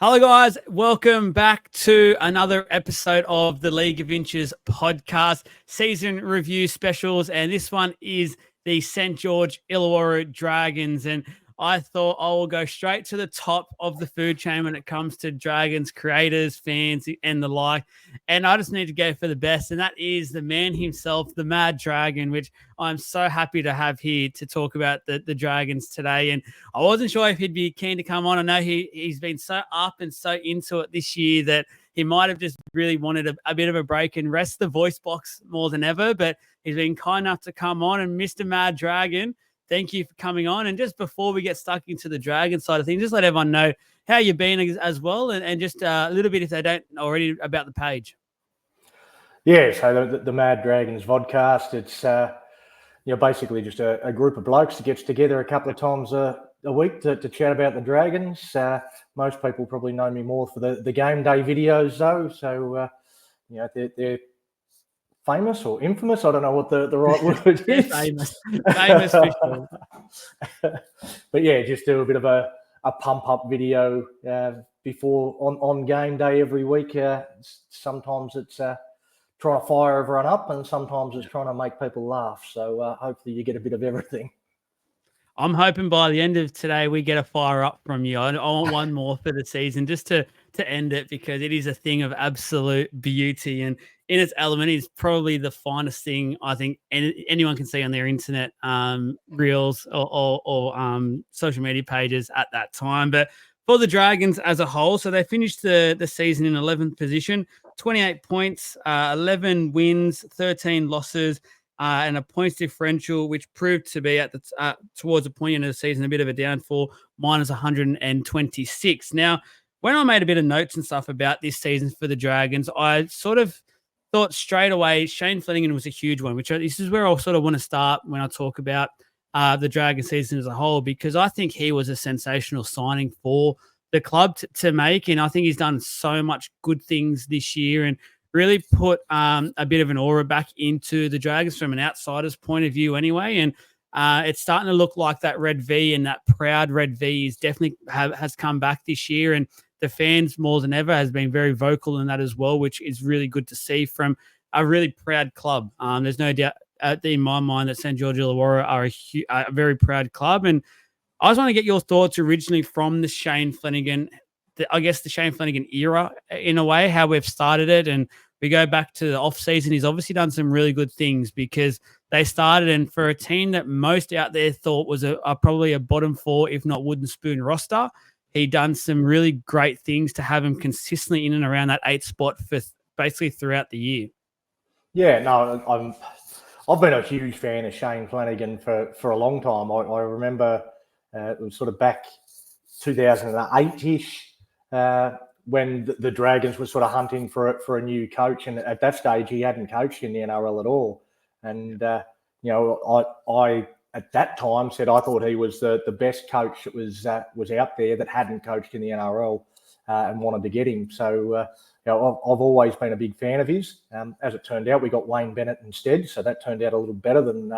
Hello, guys. Welcome back to another episode of the League of Inches podcast, season review specials. And this one is the St. George Illawarra Dragons. And I thought I will go straight to the top of the food chain when it comes to Dragons creators, fans, and the like. And I just need to go for the best. And that is the man himself, the Mad Dragon, which I'm so happy to have here to talk about the Dragons today. And I wasn't sure if he'd be keen to come on. I know he's been so up and so into it this year that he might have just really wanted a bit of a break and rest the voice box more than ever. But he's been kind enough to come on. And Mr. Mad Dragon, thank you for coming on. And just before we get stuck into the Dragon side of things, just let everyone know how you've been as well, and just a little bit, if they don't already, about the page. Yeah, so the Mad Dragons vodcast, it's basically just a group of blokes that gets together a couple of times a week to chat about the Dragons. Most people probably know me more for the game day videos, though. So, they're famous or infamous. I don't know what the right word is. Famous for sure. But yeah, just do a bit of a pump up video before on game day every week. Sometimes it's trying to fire everyone up, and sometimes it's trying to make people laugh. So hopefully you get a bit of everything. I'm hoping by the end of today we get a fire up from you. I want one more for the season just to end it, because it is a thing of absolute beauty, and in its element is probably the finest thing I think anyone can see on their internet reels or social media pages at that time. But for the Dragons as a whole, so they finished the season in 11th position, 28 points, 11 wins, 13 losses, and a points differential, which proved to be at the towards the point end of the season a bit of a downfall, minus 126. Now, when I made a bit of notes and stuff about this season for the Dragons, I sort of thought straight away Shane Flanagan was a huge one, which this is where I sort of want to start when I talk about the Dragon season as a whole, because I think he was a sensational signing for the club to make. And I think he's done so much good things this year and really put a bit of an aura back into the Dragons from an outsider's point of view anyway. And it's starting to look like that red V, and that proud red V is definitely has come back this year. And the fans more than ever has been very vocal in that as well, which is really good to see from a really proud club. There's no doubt in my mind that St. George Illawarra are a very proud club. And I just want to get your thoughts originally from the Shane Flanagan, the Shane Flanagan era in a way, how we've started it. And we go back to the off season. He's obviously done some really good things, because they started, and for a team that most out there thought was probably a bottom four, if not wooden spoon roster, he done some really great things to have him consistently in and around that 8th spot for basically throughout the year. Yeah, no, I've been a huge fan of Shane Flanagan for a long time. I remember it was sort of back 2008-ish when the Dragons were sort of hunting for a new coach, and at that stage he hadn't coached in the NRL at all. And I at that time said I thought he was the best coach that was out there that hadn't coached in the NRL, and wanted to get him. So I've always been a big fan of his. As it turned out, we got Wayne Bennett instead, so that turned out a little better than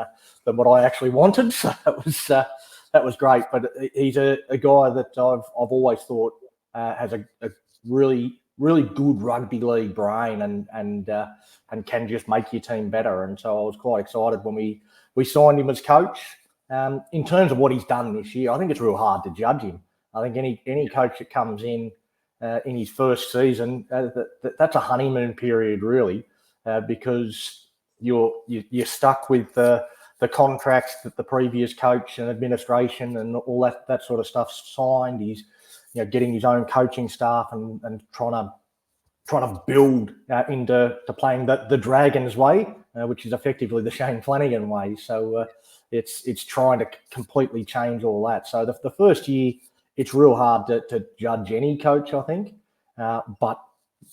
what I actually wanted. So that was great. But he's a guy that I've always thought has a really, really good rugby league brain and can just make your team better. And so I was quite excited when we signed him as coach. In terms of what he's done this year, I think it's real hard to judge him. I think any coach that comes in his first season, that's a honeymoon period, really, because you're stuck with the contracts that the previous coach and administration and all that sort of stuff signed. He's getting his own coaching staff and trying to build into playing the Dragons way, which is effectively the Shane Flanagan way. So it's trying to completely change all that. So the first year, it's real hard to judge any coach, I think. But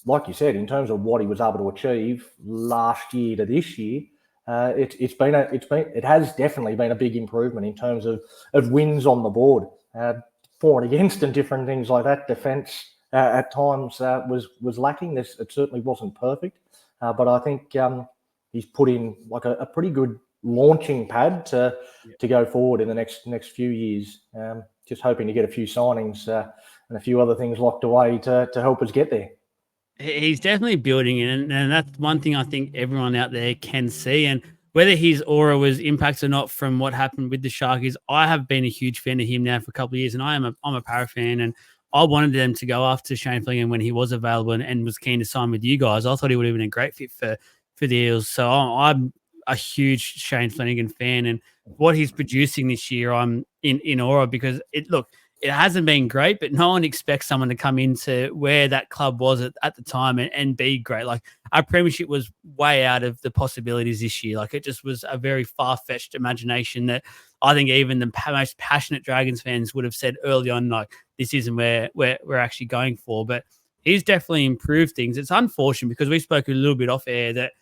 like you said, in terms of what he was able to achieve last year to this year, it has definitely been a big improvement in terms of wins on the board, for and against and different things like that. Defence at times was lacking. It certainly wasn't perfect, but I think he's put in like a pretty good launching pad to go forward in the next few years. Just hoping to get a few signings a few other things locked away to help us get there. He's definitely building it, and that's one thing I think everyone out there can see. And whether his aura was impacted or not from what happened with the Sharkies, I have been a huge fan of him now for a couple of years, and I'm a Para fan, and I wanted them to go after Shane Flanagan when he was available and was keen to sign with you guys. I thought he would have been a great fit for the Eels. So I'm a huge Shane Flanagan fan, and what he's producing this year, I'm in awe of, because it hasn't been great, but no one expects someone to come into where that club was at the time and be great. Like, our premiership was way out of the possibilities this year. Like, it just was a very far-fetched imagination that I think even the most passionate Dragons fans would have said early on, like, this isn't where we're actually going for. But he's definitely improved things. It's unfortunate because we spoke a little bit off air that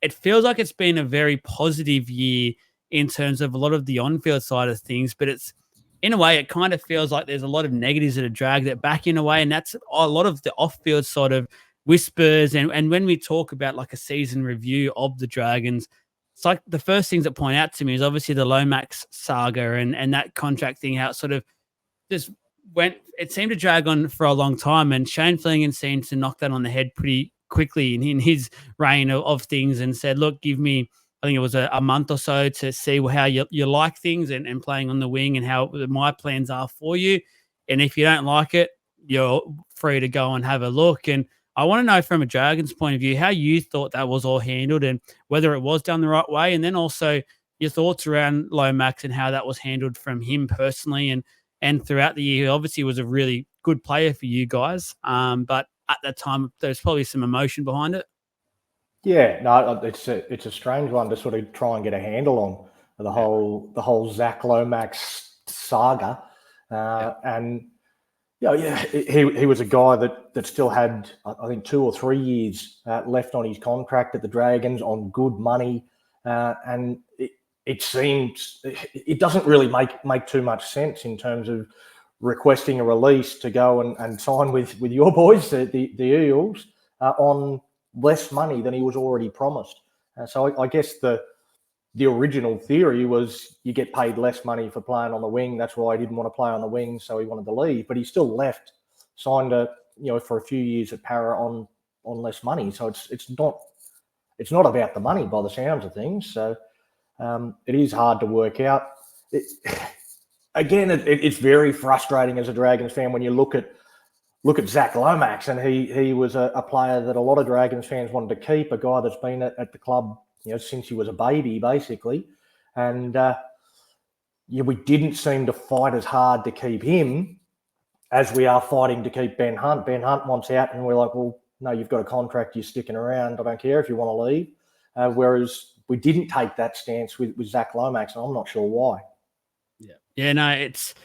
it feels like it's been a very positive year in terms of a lot of the on-field side of things, but it's, in a way, it kind of feels like there's a lot of negatives that have dragged it back in a way. And that's a lot of the off-field sort of whispers. And when we talk about like a season review of the Dragons, it's like the first things that point out to me is obviously the Lomax saga and that contract thing, how it sort of just it seemed to drag on for a long time. And Shane Flanagan seemed to knock that on the head pretty quickly in his reign of things, and said, look, give me, I think it was a month or so to see how you like things and playing on the wing and how my plans are for you. And if you don't like it, you're free to go and have a look. And I want to know from a Dragons point of view, how you thought that was all handled and whether it was done the right way. And then also your thoughts around Lomax and how that was handled from him personally and throughout the year. He obviously was a really good player for you guys. But at that time, there's probably some emotion behind it. Yeah, no, it's a strange one to sort of try and get a handle on the whole Zach Lomax saga, and he was a guy that still had, I think, 2 or 3 years left on his contract at the Dragons on good money, and it seems it doesn't really make too much sense in terms of requesting a release to go and sign with your boys, the Eels, on less money than he was already promised. So I guess the original theory was you get paid less money for playing on the wing. That's why he didn't want to play on the wing, so he wanted to leave. But he still left, signed for a few years at Para on less money. So it's not about the money by the sounds of things. So it is hard to work out. It's very frustrating as a Dragons fan when you look at Zach Lomax, and he was a player that a lot of Dragons fans wanted to keep, a guy that's been at the club since he was a baby, basically. And we didn't seem to fight as hard to keep him as we are fighting to keep Ben Hunt. Ben Hunt wants out, and we're like, well, no, you've got a contract, you're sticking around, I don't care if you want to leave. Whereas we didn't take that stance with Zach Lomax, and I'm not sure why. Yeah, no, it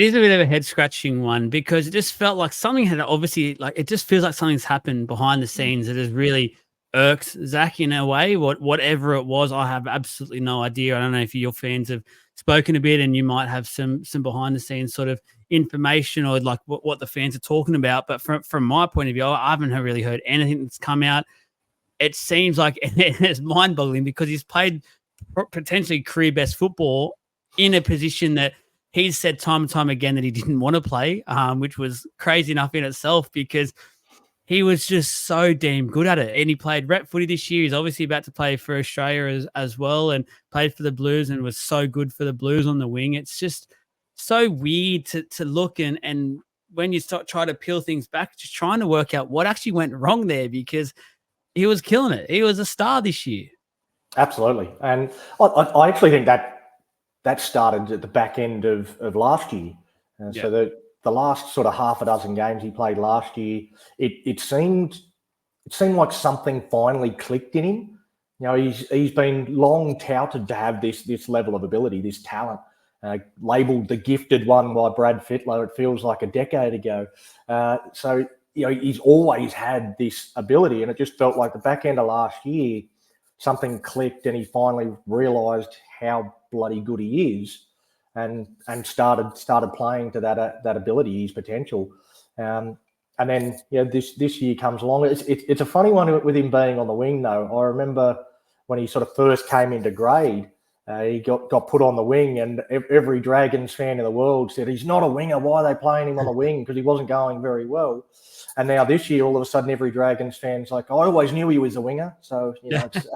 is a bit of a head-scratching one, because it just felt like something had obviously, like, it just feels like something's happened behind the scenes that has really irked Zach in a way. Whatever it was, I have absolutely no idea. I don't know if your fans have spoken a bit and you might have some behind-the-scenes sort of information or like what the fans are talking about. But from my point of view, I haven't really heard anything that's come out. It seems like it's mind-boggling because he's played potentially career-best football in a position that he's said time and time again that he didn't want to play, which was crazy enough in itself because he was just so damn good at it. And he played rep footy this year. He's obviously about to play for Australia as well, and played for the Blues and was so good for the Blues on the wing. It's just so weird to look and when you try to peel things back, just trying to work out what actually went wrong there, because he was killing it. He was a star this year. Absolutely. And I actually think that started at the back end of last year. So the last sort of half a dozen games he played last year, it seemed like something finally clicked in him. He's been long touted to have this level of ability, this talent, labelled the gifted one by Brad Fittler. It feels like a decade ago. So he's always had this ability, and it just felt like the back end of last year, something clicked, and he finally realised how bloody good he is, and started playing to that ability, his potential. And then this year comes along. It's a funny one with him being on the wing though. I remember when he sort of first came into grade, He got put on the wing, and every Dragons fan in the world said, he's not a winger. Why are they playing him on the wing? Because he wasn't going very well. And now this year, all of a sudden, every Dragons fan's like, I always knew he was a winger. So, it's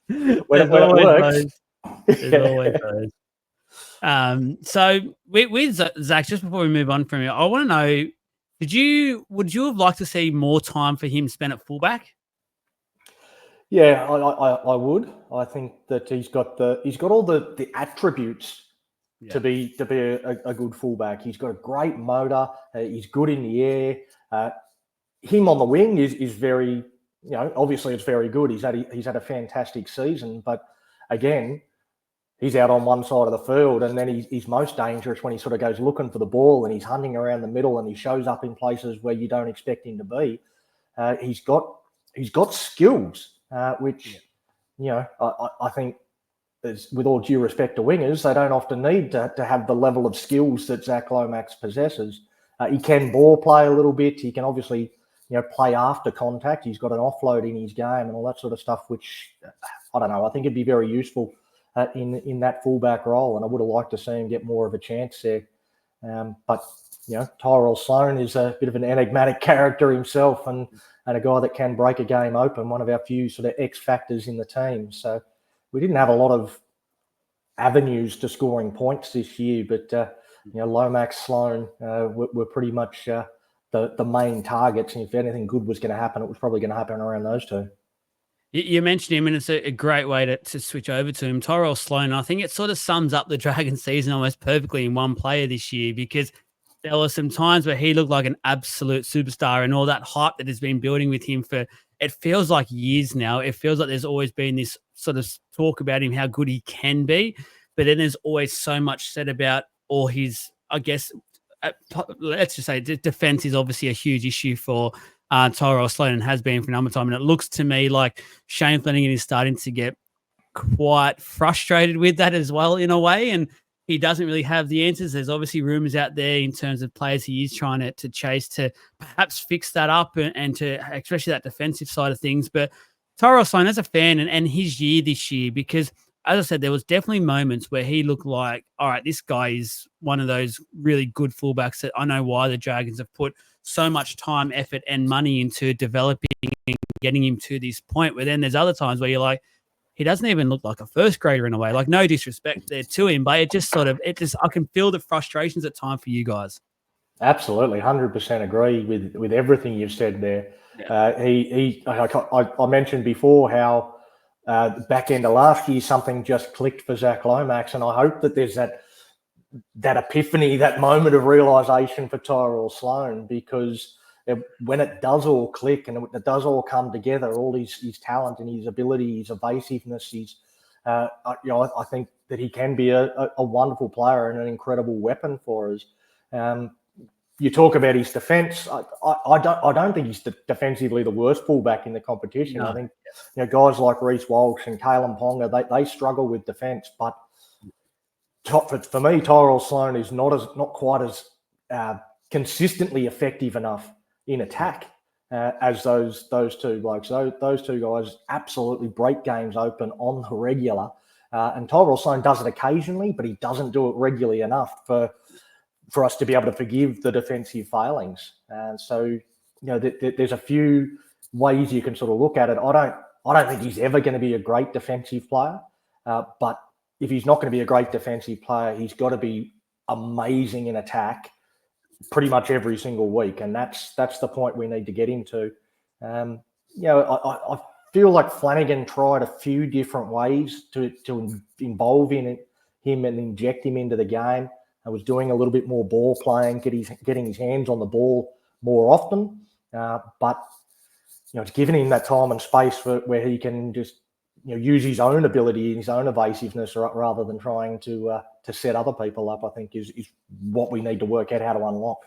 when it works. There's always those. So with Zach, just before we move on from here, I want to know, would you have liked to see more time for him spent at fullback? Yeah, I would. I think that he's got all the attributes to be a good fullback. He's got a great motor. He's good in the air. Him on the wing is very, obviously it's very good. He's had a fantastic season, but again, he's out on one side of the field, and then he's most dangerous when he sort of goes looking for the ball and he's hunting around the middle and he shows up in places where you don't expect him to be. He's got skills. Which, I think, with all due respect to wingers, they don't often need to have the level of skills that Zach Lomax possesses. He can ball play a little bit. He can obviously, play after contact. He's got an offload in his game and all that sort of stuff, which, I don't know, I think it'd be very useful in that fullback role, and I would have liked to see him get more of a chance there. But, Tyrell Sloan is a bit of an enigmatic character himself, and a guy that can break a game open, one of our few sort of X factors in the team. So we didn't have a lot of avenues to scoring points this year, but Lomax, Sloan were pretty much the main targets. And if anything good was going to happen, it was probably going to happen around those two. You mentioned him, and it's a great way to switch over to him. Tyrell Sloan, I think it sort of sums up the Dragon season almost perfectly in one player this year, because there were some times where he looked like an absolute superstar, and all that hype that has been building with him for, it feels like years now. It feels like there's always been this sort of talk about him, how good he can be, but then there's always so much said about all his, I guess, let's just say defense is obviously a huge issue for Tyrell Sloan, and has been for a number of time. And it looks to me like Shane Flanagan is starting to get quite frustrated with that as well, in a way. And he doesn't really have the answers. There's obviously rumors out there in terms of players he is trying to chase to perhaps fix that up and to, especially that defensive side of things. But Tyrell Sloan, as a fan, and his year this year, because as I said, there was definitely moments where he looked like, all right, this guy is one of those really good fullbacks that I know why the Dragons have put so much time, effort, and money into developing and getting him to this point. Where then there's other times where you're like, he doesn't even look like a first grader in a way. Like, no disrespect there to him, but I can feel the frustrations at time for you guys. Absolutely, 100% agree with everything you've said there. Yeah. I mentioned before how back end of last year something just clicked for Zach Lomax, and I hope that there's that epiphany, that moment of realisation for Tyrell Sloan, because when it does all click and it does all come together, all his talent and his ability, his evasiveness, I think that he can be a wonderful player and an incredible weapon for us. You talk about his defence. I don't think he's defensively the worst fullback in the competition. No. I think guys like Reece Walsh and Kalen Ponga, they struggle with defence, but for me, Tyrell Sloan is not quite as consistently effective enough in attack as those two blokes. Those two guys absolutely break games open on the regular, and Tyrell Sloan does it occasionally, but he doesn't do it regularly enough for us to be able to forgive the defensive failings. And so, there's a few ways you can sort of look at it. I don't think he's ever going to be a great defensive player, but if he's not going to be a great defensive player, he's got to be amazing in attack pretty much every single week, and that's the point we need to get him to. I feel like Flanagan tried a few different ways to involve him and inject him into the game. I was doing a little bit more ball playing, getting his hands on the ball more often, but it's giving him that time and space where he can just use his own ability and his own evasiveness rather than trying to set other people up, I think is what we need to work out how to unlock.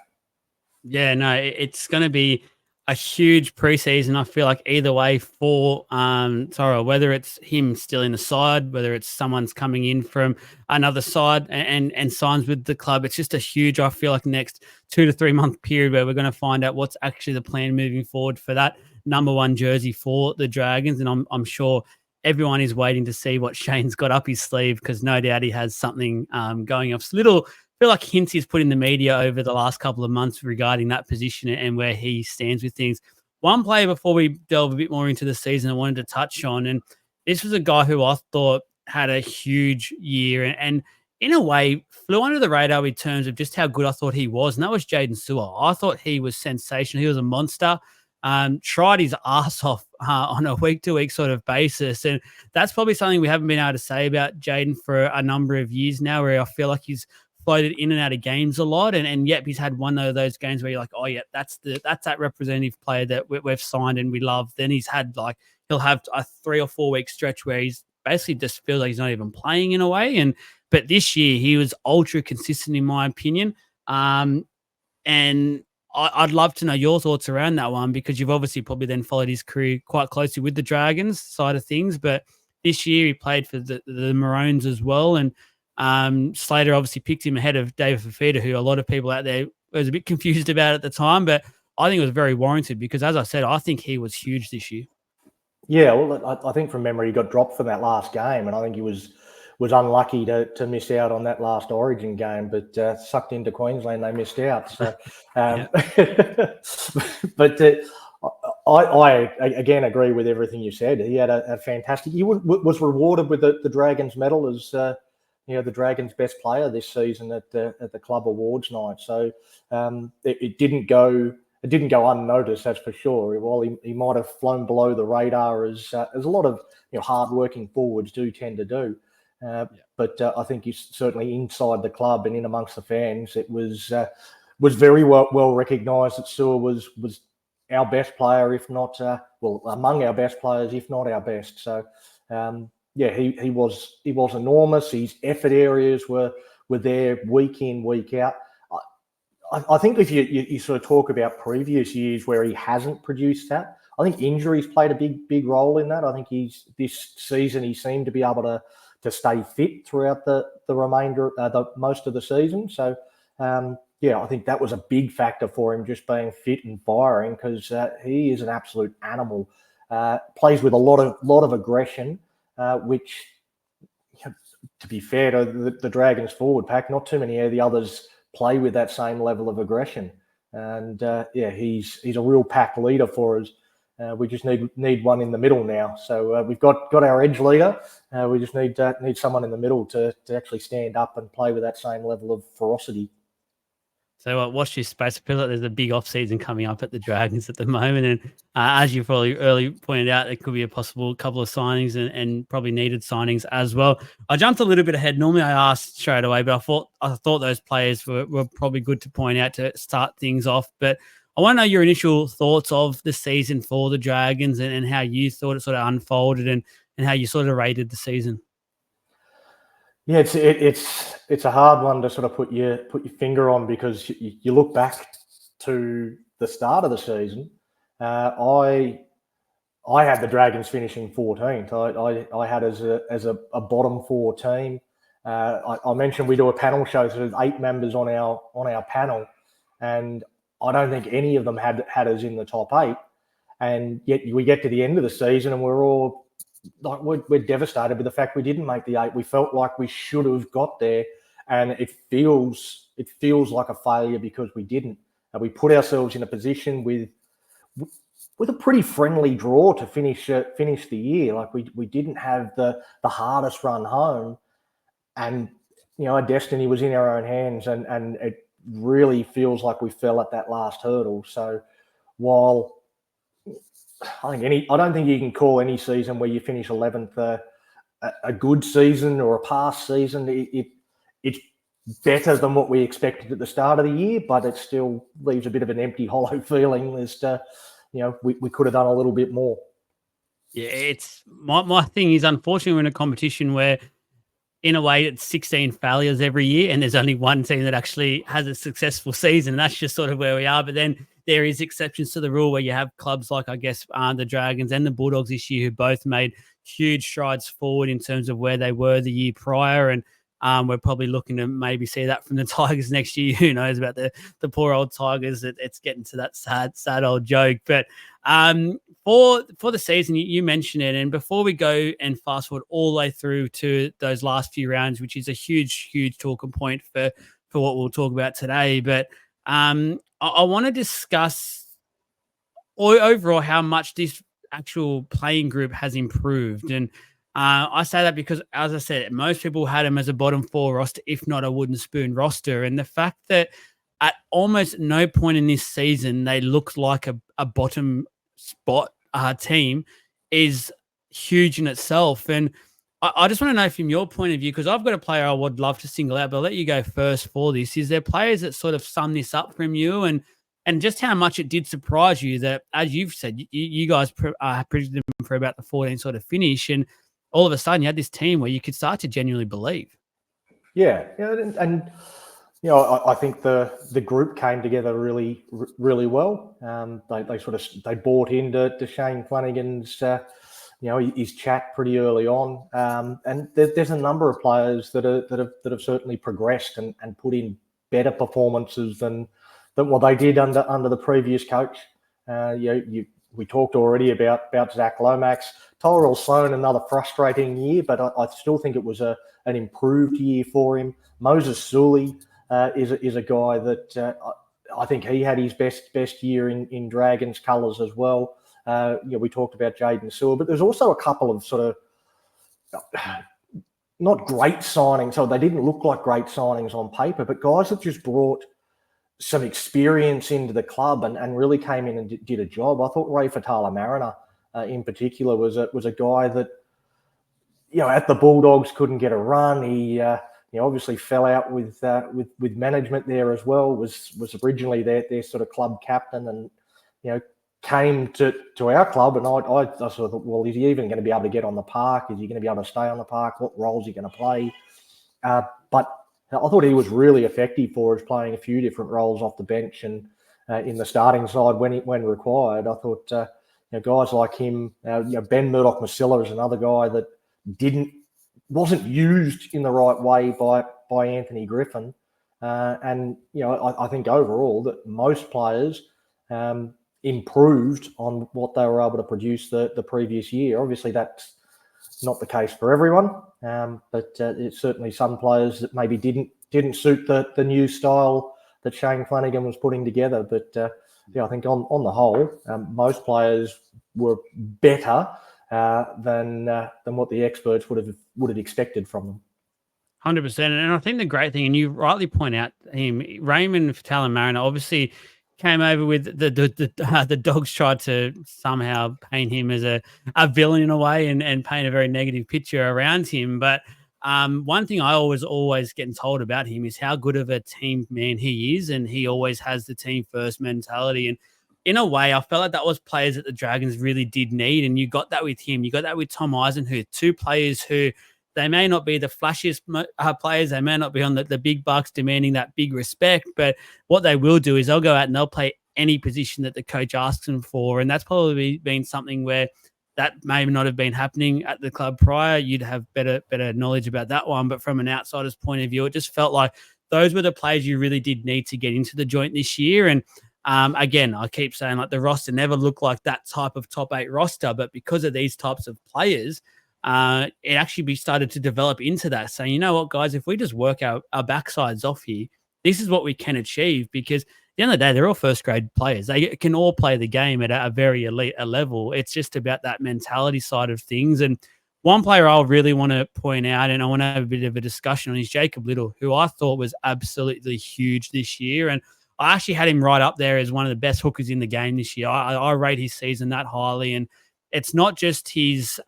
Yeah, no, it's going to be a huge preseason. I feel like either way for Tyrell, whether it's him still in the side, whether it's someone's coming in from another side and signs with the club, it's just a huge, I feel like, next 2 to 3 month period where we're going to find out what's actually the plan moving forward for that number 1 jersey for the Dragons. And I'm sure everyone is waiting to see what Shane's got up his sleeve, because no doubt he has something going off. Little, I feel like hints he's put in the media over the last couple of months regarding that position and where he stands with things. One player before we delve a bit more into the season I wanted to touch on, and this was a guy who I thought had a huge year and in a way flew under the radar in terms of just how good I thought he was, and that was Jaden Sewer. I thought he was sensational. He was a monster. Tried his ass off on a week-to-week sort of basis, and that's probably something we haven't been able to say about Jaden for a number of years now, where I feel like he's floated in and out of games a lot, and yet he's had one of those games where you're like, oh yeah, that's that representative player that we've signed and we love. Then he's had like, he'll have a 3 or 4 week stretch where he's basically just feels like he's not even playing in a way. But this year he was ultra consistent in my opinion. And I'd love to know your thoughts around that one, because you've obviously probably then followed his career quite closely with the Dragons side of things. But this year he played for the Maroons as well. And Slater obviously picked him ahead of David Fafita, who a lot of people out there was a bit confused about at the time. But I think it was very warranted, because as I said, I think he was huge this year. Yeah, well, I think from memory he got dropped from that last game, and I think he was unlucky to miss out on that last Origin game, but sucked into Queensland, they missed out. So, but I again agree with everything you said. He had a fantastic. He was rewarded with the Dragons medal as the Dragons' best player this season at the club awards night. So it didn't go unnoticed, that's for sure. While he might have flown below the radar, as a lot of hard-working forwards do tend to do. But I think he's certainly inside the club and in amongst the fans. It was very well recognised that Sewer was our best player, if not among our best players, if not our best. So he was enormous. His effort areas were there week in, week out. I think if you sort of talk about previous years where he hasn't produced that, I think injuries played a big role in that. I think this season he seemed to be able to stay fit throughout the remainder, most of the season. So, I think that was a big factor for him, just being fit and firing, because he is an absolute animal. Plays with a lot of aggression, which, to be fair to the Dragons forward pack, not too many of the others play with that same level of aggression. And he's a real pack leader for us. We just need one in the middle now. So we've got our edge leader. We just need someone in the middle to actually stand up and play with that same level of ferocity. So watch this space. I feel like there's a big off season coming up at the Dragons at the moment, and as you probably early pointed out, there could be a possible couple of signings and probably needed signings as well. I jumped a little bit ahead. Normally I asked straight away, but I thought those players were probably good to point out to start things off. But I want to know your initial thoughts of the season for the Dragons and how you thought it sort of unfolded and how you sort of rated the season. Yeah, it's a hard one to sort of put your finger on, because you look back to the start of the season. I had the Dragons finishing 14th. I had as a bottom 4 team. I mentioned we do a panel show, so there's 8 members on our panel, and I don't think any of them had us in the top 8. And yet we get to the end of the season and we're all like, we're devastated with the fact we didn't make the 8. We felt like we should have got there, and it feels like a failure because we didn't. And we put ourselves in a position with a pretty friendly draw to finish the year. Like we didn't have the hardest run home, and our destiny was in our own hands, and it really feels like we fell at that last hurdle. So while I don't think you can call any season where you finish 11th a good season or a past season. It's better than what we expected at the start of the year, but it still leaves a bit of an empty, hollow feeling as to, we could have done a little bit more. Yeah, it's my thing is, unfortunately, we're in a competition where, in a way, it's 16 failures every year, and there's only one team that actually has a successful season. That's just sort of where we are. But then there is exceptions to the rule where you have clubs like, I guess, the Dragons and the Bulldogs this year, who both made huge strides forward in terms of where they were the year prior. And We're probably looking to maybe see that from the Tigers next year. Who knows about the poor old Tigers? It's getting to that sad old joke. But for the season, you mentioned it. And before we go and fast forward all the way through to those last few rounds, which is a huge talking point for what we'll talk about today. But I want to discuss overall how much this actual playing group has improved. And I say that because, as I said, most people had him as a bottom 4 roster, if not a wooden spoon roster. And the fact that at almost no point in this season they looked like a bottom spot team is huge in itself. And I just want to know from your point of view, because I've got a player I would love to single out, but I'll let you go first for this. Is there players that sort of sum this up from you, and just how much it did surprise you that, as you've said, you guys predicted them for about the 14 sort of finish, and all of a sudden you had this team where you could start to genuinely believe. Yeah, and you know, I think the group came together really well. They bought into Shane Flanagan's his chat pretty early on, and there's a number of players that have certainly progressed and put in better performances than what they did under the previous coach. We talked already about Zach Lomax. Tyrell Sloan, another frustrating year, but I still think it was an improved year for him. Moses Sully is a guy that I think he had his best year in Dragons colours as well. We talked about Jaden Sewell, but there's also a couple of sort of not great signings. So they didn't look like great signings on paper, but guys that just brought some experience into the club and really came in and did a job. I thought Ray Fatala-Mariner in particular was a guy that, at the Bulldogs couldn't get a run. He obviously fell out with management there as well. Was originally their sort of club captain, and came to our club, and I sort of thought, well, is he even going to be able to get on the park? Is he going to be able to stay on the park? What role is he going to play? But I thought he was really effective for us, playing a few different roles off the bench and in the starting side when required. I thought guys like him, Ben Murdoch-Masilla is another guy that wasn't used in the right way by Anthony Griffin, and I think overall that most players improved on what they were able to produce the previous year. Obviously, that's not the case for everyone, but it's certainly some players that maybe didn't suit the new style that Shane Flanagan was putting together. But I think on the whole, most players were better than what the experts would have expected from them. 100%. And I think the great thing, and you rightly point out him, Raymond Fatala-Mariner obviously came over with the Dogs tried to somehow paint him as a villain in a way and paint a very negative picture around him. But one thing I always getting told about him is how good of a team man he is, and he always has the team first mentality. And in a way, I felt like that was players that the Dragons really did need, and you got that with him. You got that with Tom Eisenhuth, two players who they may not be the flashiest players. They may not be on the big bucks demanding that big respect, but what they will do is they'll go out and they'll play any position that the coach asks them for. And that's probably been something where that may not have been happening at the club prior. You'd have better knowledge about that one. But from an outsider's point of view, it just felt like those were the players you really did need to get into the joint this year. And again, I keep saying like the roster never looked like that type of top 8 roster, but because of these types of players, it actually started to develop into that, saying, you know what, guys, if we just work our backsides off here, this is what we can achieve. Because at the end of the day, they're all first grade players. They can all play the game at a very elite level. It's just about that mentality side of things. And one player I'll really want to point out, and I want to have a bit of a discussion on, is Jacob Little, who I thought was absolutely huge this year. And I actually had him right up there as one of the best hookers in the game this year. I rate his season that highly. And it's not just his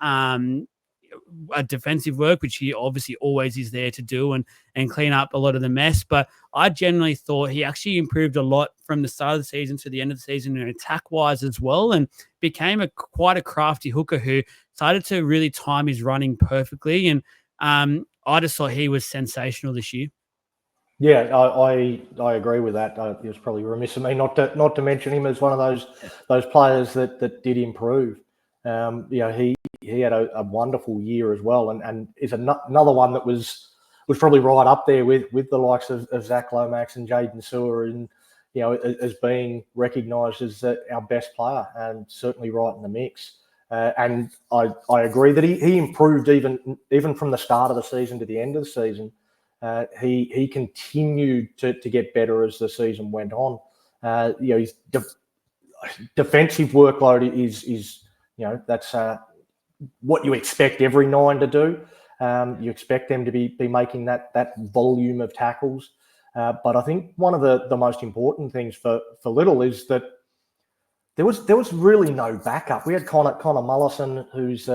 defensive work, which he obviously always is there to do and clean up a lot of the mess. But I generally thought he actually improved a lot from the start of the season to the end of the season and attack-wise as well, and became quite a crafty hooker who started to really time his running perfectly. And I just thought he was sensational this year. Yeah, I agree with that. It was probably remiss of me not to mention him as one of those players that did improve. He had a wonderful year as well, and is another one that was was probably right up there with the likes of Zach Lomax and Jaden Sewer, and as being recognised as our best player, and certainly right in the mix. And I agree that he improved even from the start of the season to the end of the season. He continued to get better as the season went on. His defensive workload is that's what you expect every 9 to do. You expect them to be making that volume of tackles. But I think one of the most important things for Little is that there was really no backup. We had Connor Mullison, who's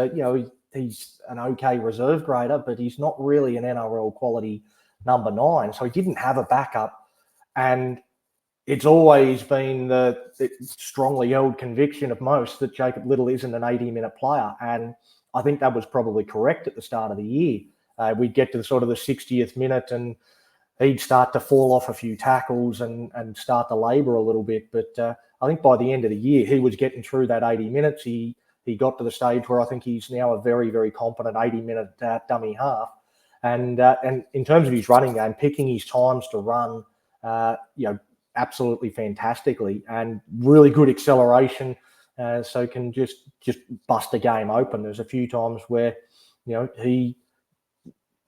he's an okay reserve grader, but he's not really an NRL quality number 9. So he didn't have a backup, and it's always been the strongly held conviction of most that Jacob Little isn't an 80-minute player, and I think that was probably correct at the start of the year. We'd get to the 60th minute and he'd start to fall off a few tackles and start to labour a little bit. But I think by the end of the year, he was getting through that 80 minutes. He got to the stage where I think he's now a very, very competent 80-minute dummy half. And in terms of his running game, picking his times to run, absolutely fantastically, and really good acceleration. So can just bust a game open. There's a few times where,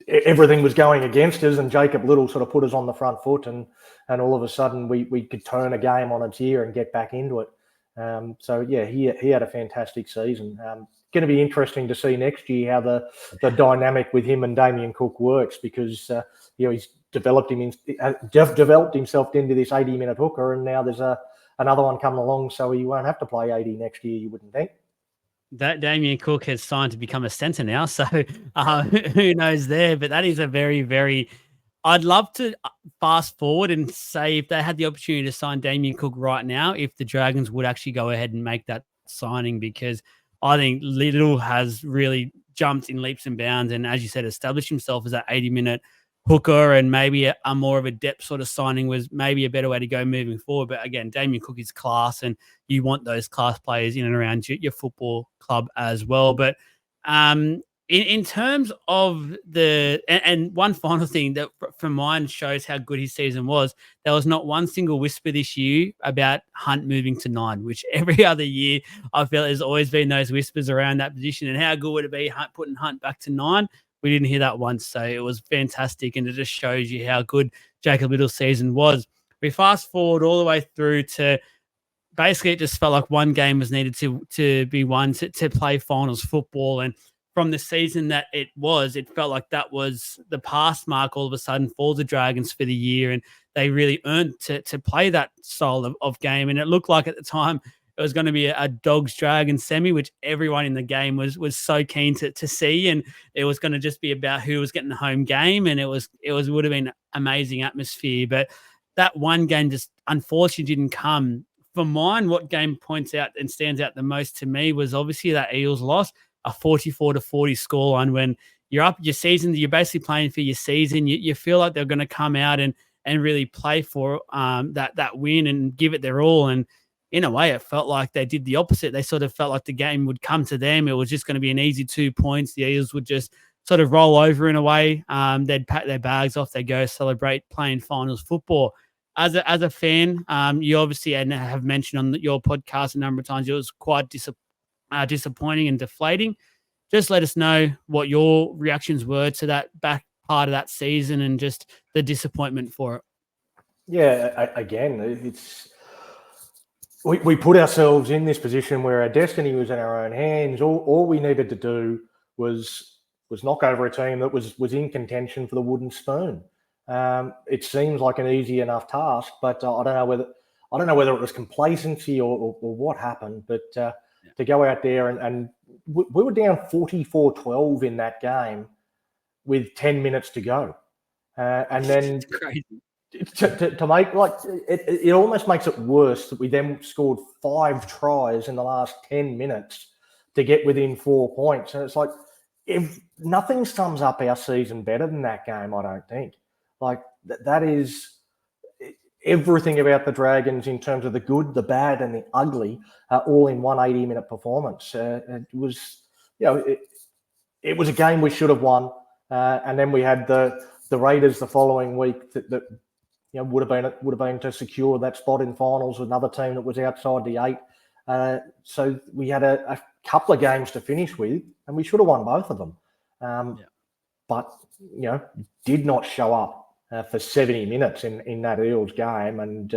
everything was going against us, and Jacob Little sort of put us on the front foot, and all of a sudden we could turn a game on its ear and get back into it. He had a fantastic season. Going to be interesting to see next year how the dynamic with him and Damien Cook works, because he's developed himself into this 80-minute hooker, and now there's another one coming along, so he won't have to play 80 next year, you wouldn't think. That Damien Cook has signed to become a centre now, so who knows there? But that is a very, very. I'd love to fast forward and say if they had the opportunity to sign Damien Cook right now, if the Dragons would actually go ahead and make that signing, because I think Little has really jumped in leaps and bounds, and as you said, established himself as that 80-minute hooker, and maybe a more of a depth sort of signing was maybe a better way to go moving forward. But again, Damien Cook is class, and you want those class players in and around your football club as well. But in terms of and one final thing that from mine shows how good his season was, there was not one single whisper this year about Hunt moving to 9, which every other year I feel there's always been those whispers around that position, and how good would it be putting Hunt back to 9. We didn't hear that once, so it was fantastic, and it just shows you how good Jacob Little's season was. We fast forward all the way through to basically it just felt like one game was needed to be won to play finals football, and from the season that it felt like that was the pass mark all of a sudden for the Dragons for the year, and they really earned to play that style of game, and it looked like at the time it was going to be a Dogs Dragons semi, which everyone in the game was so keen to see, and it was going to just be about who was getting the home game, and it would have been amazing atmosphere. But that one game just unfortunately didn't come. For mine, what game points out and stands out the most to me was obviously that Eels loss, a 44-40 scoreline. When you're up your season, you're basically playing for your season. You feel like they're going to come out and really play for that win and give it their all. And in a way, it felt like they did the opposite. They sort of felt like the game would come to them. It was just going to be an easy 2 points. The Eels would just sort of roll over in a way. They'd pack their bags off. They'd go celebrate playing finals football. As a fan, you obviously have mentioned on your podcast a number of times it was quite disappointing and deflating. Just let us know what your reactions were to that back part of that season and just the disappointment for it. Yeah, again, it's... We put ourselves in this position where our destiny was in our own hands. All we needed to do was knock over a team that was in contention for the wooden spoon. It seems like an easy enough task, but I don't know whether it was complacency or what happened. But to go out there and we were down 44-12 in that game with 10 minutes to go, and then It's crazy. To make it almost makes it worse that we then scored 5 tries in the last 10 minutes to get within 4 points. And it's like, if nothing sums up our season better than that game, I don't think. Like that is everything about the Dragons in terms of the good, the bad, and the ugly, all in one 80-minute performance. It was, it was a game we should have won, and then we had the the Raiders the following week that would have been to secure that spot in finals with another team that was outside the 8. So we had a couple of games to finish with, and we should have won both of them. But did not show up for 70 minutes in that Eels game, and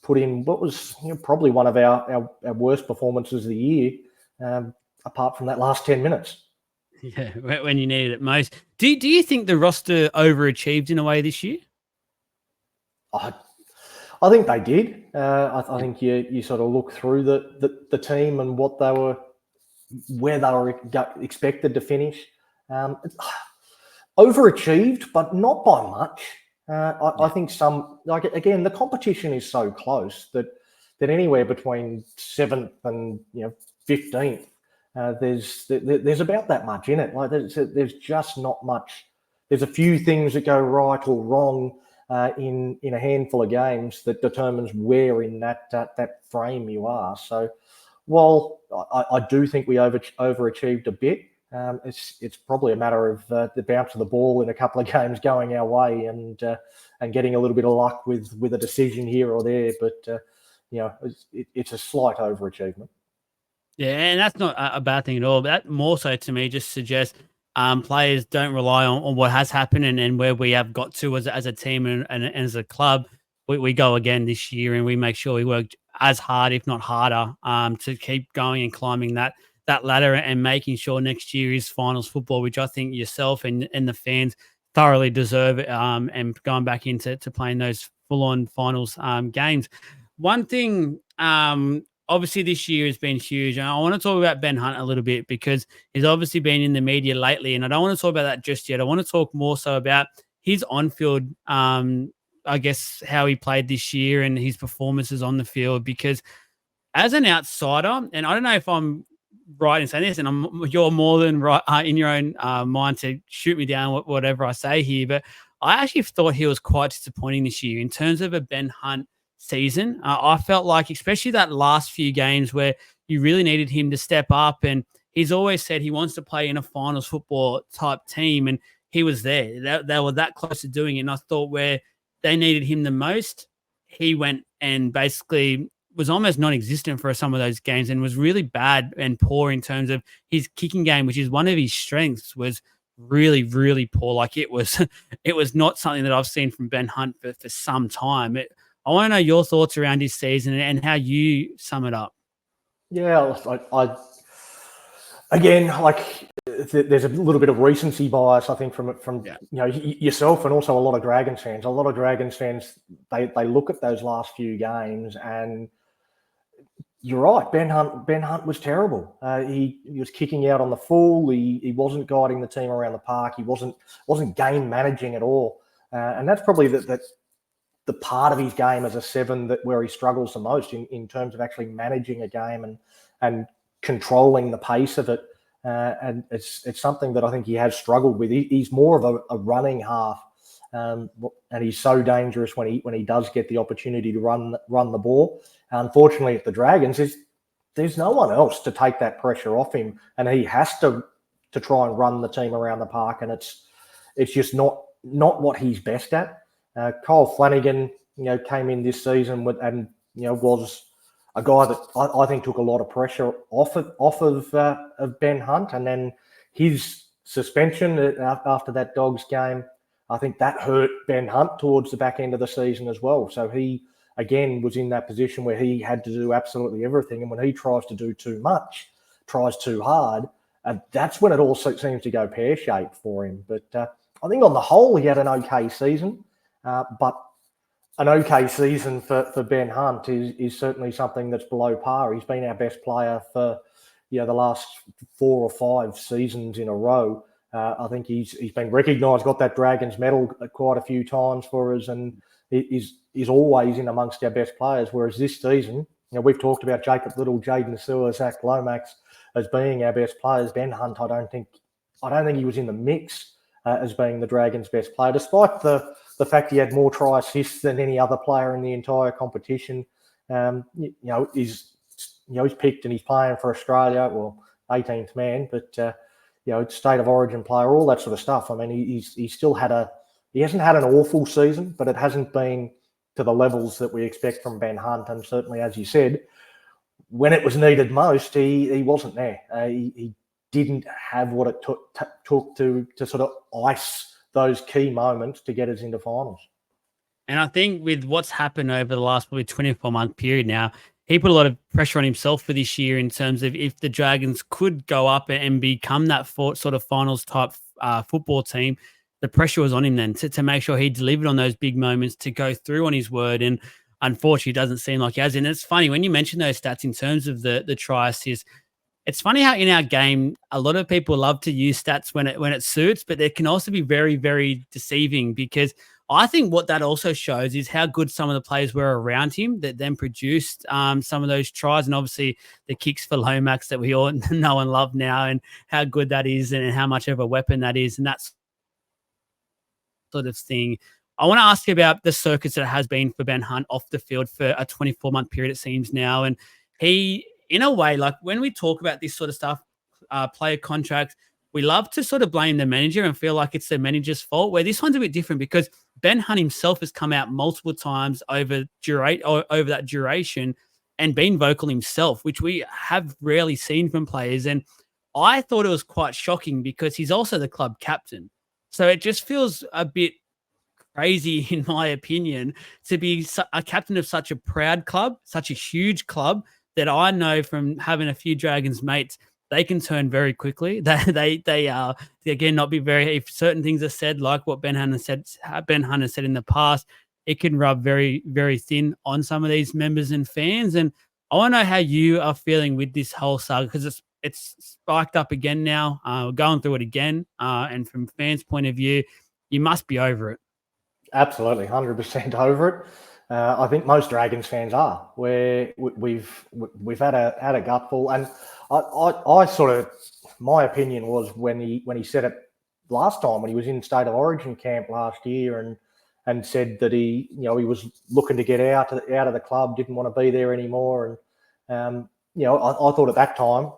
put in what was probably one of our worst performances of the year, apart from that last 10 minutes. Yeah, when you needed it most. Do you think the roster overachieved in a way this year? I think they did. I think you sort of look through the team and what they were, where they were expected to finish. Overachieved, but not by much. I think again, the competition is so close that anywhere between 7th and 15th, there's about that much in it. Like there's just not much. There's a few things that go right or wrong in a handful of games that determines where in that frame you are. So, while I do think we overachieved a bit, it's probably a matter of the bounce of the ball in a couple of games going our way and getting a little bit of luck with a decision here or there. But it's a slight overachievement. Yeah, and that's not a bad thing at all. But that more so to me just suggests players don't rely on what has happened and where we have got to as a team and as a club. We go again this year and we make sure we work as hard, if not harder, to keep going and climbing that ladder and making sure next year is finals football, which I think yourself and the fans thoroughly deserve, and going back into playing those full-on finals games. One thing, obviously this year has been huge, and I want to talk about Ben Hunt a little bit because he's obviously been in the media lately, and I don't want to talk about that just yet. I want to talk more so about his on-field, I guess, how he played this year and his performances on the field, because as an outsider, and I don't know if I'm right in saying this, and you're more than right in your own mind to shoot me down whatever I say here, but I actually thought he was quite disappointing this year in terms of a Ben Hunt season. I felt like, especially that last few games where you really needed him to step up, and he's always said he wants to play in a finals football type team, and he was there. They were that close to doing it, and I thought where they needed him the most, he went and basically was almost non-existent for some of those games and was really bad and poor in terms of his kicking game, which is one of his strengths, was really, really poor. Like it was not something that I've seen from Ben Hunt for some time. I want to know your thoughts around his season and how you sum it up. Yeah, I again, like there's a little bit of recency bias, I think, from yourself and also a lot of Dragons fans. A lot of Dragons fans, they look at those last few games, and you're right. Ben Hunt was terrible. He was kicking out on the full. He wasn't guiding the team around the park. He wasn't game managing at all, and that's probably the part of his game as a 7 where he struggles the most in terms of actually managing a game and controlling the pace of it. And it's something that I think he has struggled with. He's more of a running half, and he's so dangerous when he does get the opportunity to run the ball. Unfortunately, at the Dragons, there's no one else to take that pressure off him, and he has to try and run the team around the park, and it's just not what he's best at. Kyle Flanagan, came in this season and was a guy that I think took a lot of pressure off of Ben Hunt, and then his suspension after that Dogs game, I think that hurt Ben Hunt towards the back end of the season as well. So he again was in that position where he had to do absolutely everything, and when he tries to do too much, tries too hard, that's when it also seems to go pear-shaped for him. But I think on the whole he had an okay season. But an okay season for Ben Hunt is certainly something that's below par. He's been our best player for the last 4 or 5 seasons in a row. I think he's been recognised, got that Dragons medal quite a few times for us, and is always in amongst our best players. Whereas this season, we've talked about Jacob Little, Jaden Sewer, Zach Lomax as being our best players. Ben Hunt, I don't think he was in the mix as being the Dragons' best player, despite the fact he had more try assists than any other player in the entire competition. He's picked and he's playing for Australia, well, 18th man, but state of origin player, all that sort of stuff. I mean, he still had a he hasn't had an awful season, but it hasn't been to the levels that we expect from Ben Hunt. And certainly, as you said, when it was needed most, he wasn't there. He didn't have what it took to sort of ice those key moments to get us into finals. And I think with what's happened over the last probably 24-month period now, he put a lot of pressure on himself for this year in terms of if the Dragons could go up and become that sort of finals type football team, the pressure was on him then to make sure he delivered on those big moments, to go through on his word. And unfortunately, it doesn't seem like he has. And it's funny when you mention those stats in terms of the try assists. It's funny how in our game, a lot of people love to use stats when it suits, but it can also be very, very deceiving, because I think what that also shows is how good some of the players were around him that then produced some of those tries. And obviously the kicks for Lomax that we all know and love now, and how good that is and how much of a weapon that is. And that's sort of thing. I want to ask you about the circus that has been for Ben Hunt off the field for a 24-month period, it seems now. And he, in a way, like when we talk about this sort of stuff, player contracts, we love to sort of blame the manager and feel like it's the manager's fault, where this one's a bit different because Ben Hunt himself has come out multiple times over that duration and been vocal himself, which we have rarely seen from players. And I thought it was quite shocking because he's also the club captain. So it just feels a bit crazy, in my opinion, to be a captain of such a proud club, such a huge club that I know from having a few Dragons mates, they can turn very quickly. They again not be very, if certain things are said, like what Ben Hunt has said in the past, it can rub very, very thin on some of these members and fans. And I want to know how you are feeling with this whole saga, because it's spiked up again now. We're going through it again. And from fans' point of view, you must be over it. Absolutely, 100% over it. I think most Dragons fans are. Where we've had a gutful, and I sort of, my opinion was when he said it last time when he was in State of Origin camp last year and said that he was looking to get out of the club, didn't want to be there anymore, and I thought at that time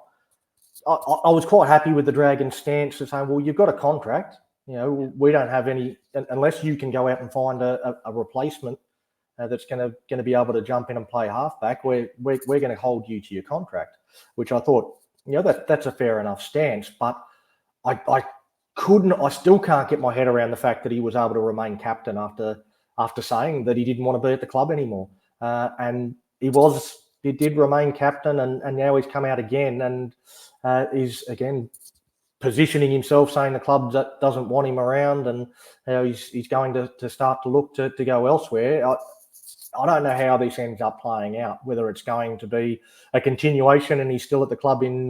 I was quite happy with the Dragons' stance of saying, well, you've got a contract. We don't have any, unless you can go out and find a replacement that's going to be able to jump in and play halfback. We're going to hold you to your contract, which I thought, that's a fair enough stance. But I still can't get my head around the fact that he was able to remain captain after saying that he didn't want to be at the club anymore. And he did remain captain, and now he's come out again and is again positioning himself, saying the club doesn't want him around, and he's going to start to look to go elsewhere. I don't know how this ends up playing out, whether it's going to be a continuation and he's still at the club in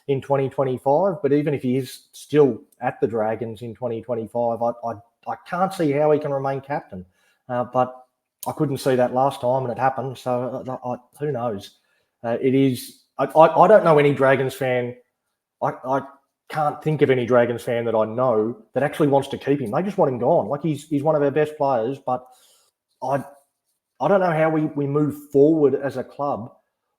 2025. But even if he is still at the Dragons in 2025, I can't see how he can remain captain. But I couldn't see that last time, and it happened. So who knows? It is. I don't know any Dragons fan. I can't think of any Dragons fan that I know that actually wants to keep him. They just want him gone. Like he's one of our best players, but I don't know how we move forward as a club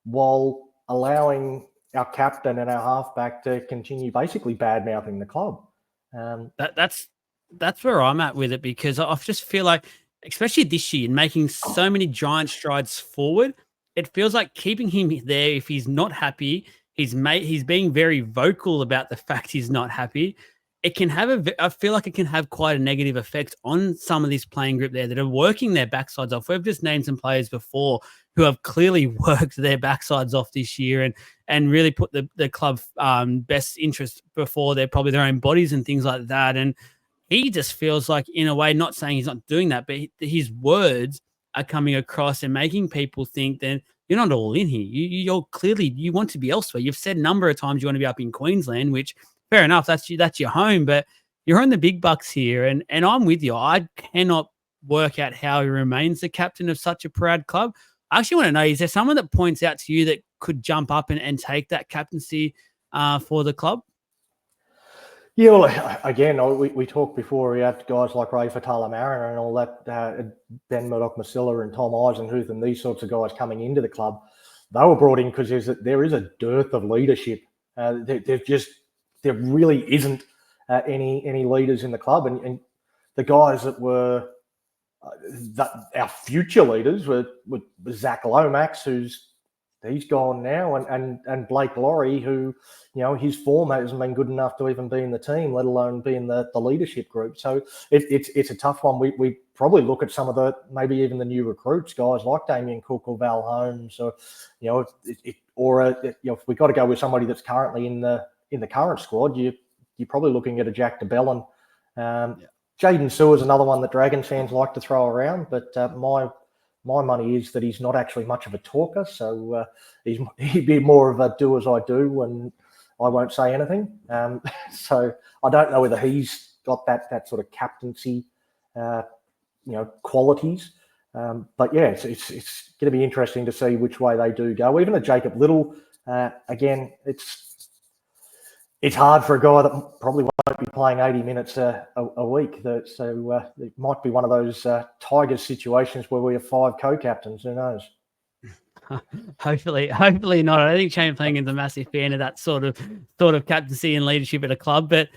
while allowing our captain and our halfback to continue basically bad-mouthing the club. That's where I'm at with it, because I just feel like, especially this year, making so many giant strides forward, it feels like keeping him there, if he's not happy, he's being very vocal about the fact he's not happy. It can have I feel like it can have quite a negative effect on some of this playing group there that are working their backsides off. We've just named some players before who have clearly worked their backsides off this year and really put the club best interest before probably their own bodies and things like that. And he just feels like, in a way, not saying he's not doing that, but his words are coming across and making people think that you're not all in here. You're clearly, you want to be elsewhere. You've said a number of times you want to be up in Queensland, which fair enough, that's your home, but you're on the big bucks here. And I'm with you. I cannot work out how he remains the captain of such a proud club. I actually want to know, is there someone that points out to you that could jump up and take that captaincy for the club? Yeah, well, again, we talked before, we had guys like Ray Fatala-Mariner and all that, Ben Murdoch-Masilla and Tom Eisenhuth and these sorts of guys coming into the club. They were brought in because there is a dearth of leadership. There really isn't any leaders in the club. And the guys that were our future leaders were Zach Lomax, he's gone now, and Blake Laurie, who, his form hasn't been good enough to even be in the team, let alone be in the leadership group. So it's a tough one. We probably look at some of maybe even the new recruits, guys like Damien Cook or Val Holmes, or if we got to go with somebody that's currently in the current squad, you're probably looking at a Jack DeBellin. Jaden Sewer's another one that Dragons fans like to throw around, but my money is that he's not actually much of a talker, so he'd be more of a do as I do, and I won't say anything. So I don't know whether he's got that sort of captaincy, qualities. But yeah, it's going to be interesting to see which way they do go. Even a Jacob Little, again, it's hard for a guy that probably won't be playing 80 minutes a week. So it might be one of those Tigers situations where we have 5 co-captains. Who knows? Hopefully not. I think Shane Flanagan's a massive fan of that sort of captaincy and leadership at a club. But